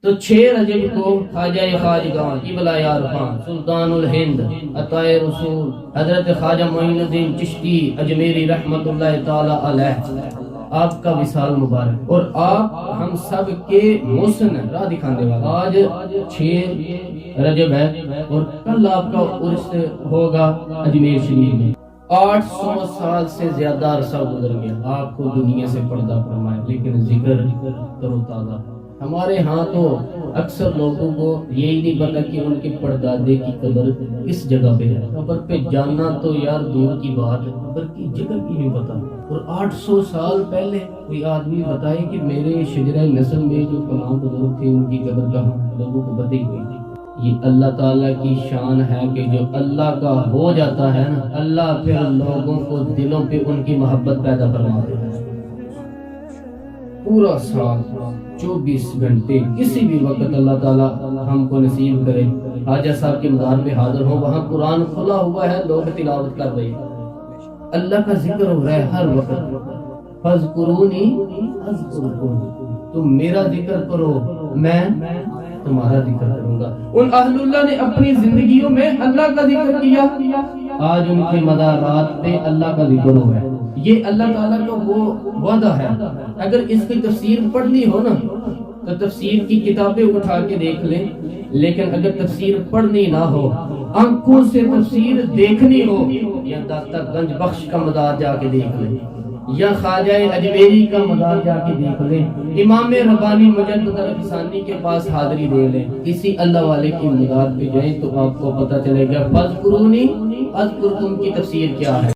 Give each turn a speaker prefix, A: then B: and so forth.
A: تو 6 رجب کو خواجہ خواجگاں قبلہ عارفاں سلطان الہند عطائے رسول حضرت خواجہ معین الدین چشتی اجمیری رحمت اللہ تعالی علیہ آپ کا وصال مبارک، اور آپ ہم سب کے محسن راہ دکھانے والا۔ آج 6 رجب ہے اور کل آپ کا عرس ہوگا اجمیر شریف میں۔ 800 سال سے زیادہ عرصہ گزر گیا، آپ کو دنیا سے پردہ فرمائے، لیکن ذکر تر و تازہ۔ ہمارے ہاں تو اکثر لوگوں کو یہی نہیں پتا کہ ان کے پردادے کی قبر کس جگہ پہ ہے۔ قبر پہ جانا تو یار دور کی بات ہے، قبر کی جگہ کی نہیں پتا۔ اور 800 سال پہلے کوئی آدمی بتائے کہ میرے شجرہ نسل میں جو فلاں بزرگ تھے ان کی قبر کہاں ہے، لوگوں کو پتہ ہی نہیں۔ یہ اللہ تعالیٰ کی شان ہے کہ جو اللہ کا ہو جاتا ہے نا، اللہ پھر لوگوں کو دلوں پہ ان کی محبت پیدا فرماتا ہے۔ پورا سال 24 گھنٹے کسی بھی وقت اللہ تعالیٰ ہم کو نصیب کرے حاجہ صاحب کے مزار پہ حاضر ہوں، وہاں قرآن کھلا ہوا ہے، لوگ تلاوت کر رہے ہیں، اللہ کا ذکر ہو رہا ہے ہر وقت۔ فاذکرونی اذکرکم، تم میرا ذکر کرو میں تمہارا ذکر کروں گا۔ ان اہل اللہ نے اپنی زندگیوں میں اللہ کا ذکر کیا، آج ان کے مزارات پہ اللہ کا ذکر ہوا ہے۔ یہ اللہ تعالیٰ کا وہ وعدہ ہے۔ اگر اس کی تفسیر پڑھنی ہو نا تو تفسیر کی کتابیں اٹھا کے دیکھ لیں، لیکن اگر تفسیر پڑھنی نہ ہو، آنکھوں سے تفسیر دیکھنی ہو، یا داتا گنج بخش کا مزار جا کے دیکھ لیں، یا خواجہ اجمیری کا مزار جا کے دیکھ لیں، امام ربانی مجدد الفسانی کے پاس حاضری دے لیں، کسی اللہ والے کی مزار پہ جائیں تو آپ کو پتہ چلے گا فاذکرونی اذکرکم کی تفسیر کیا ہے۔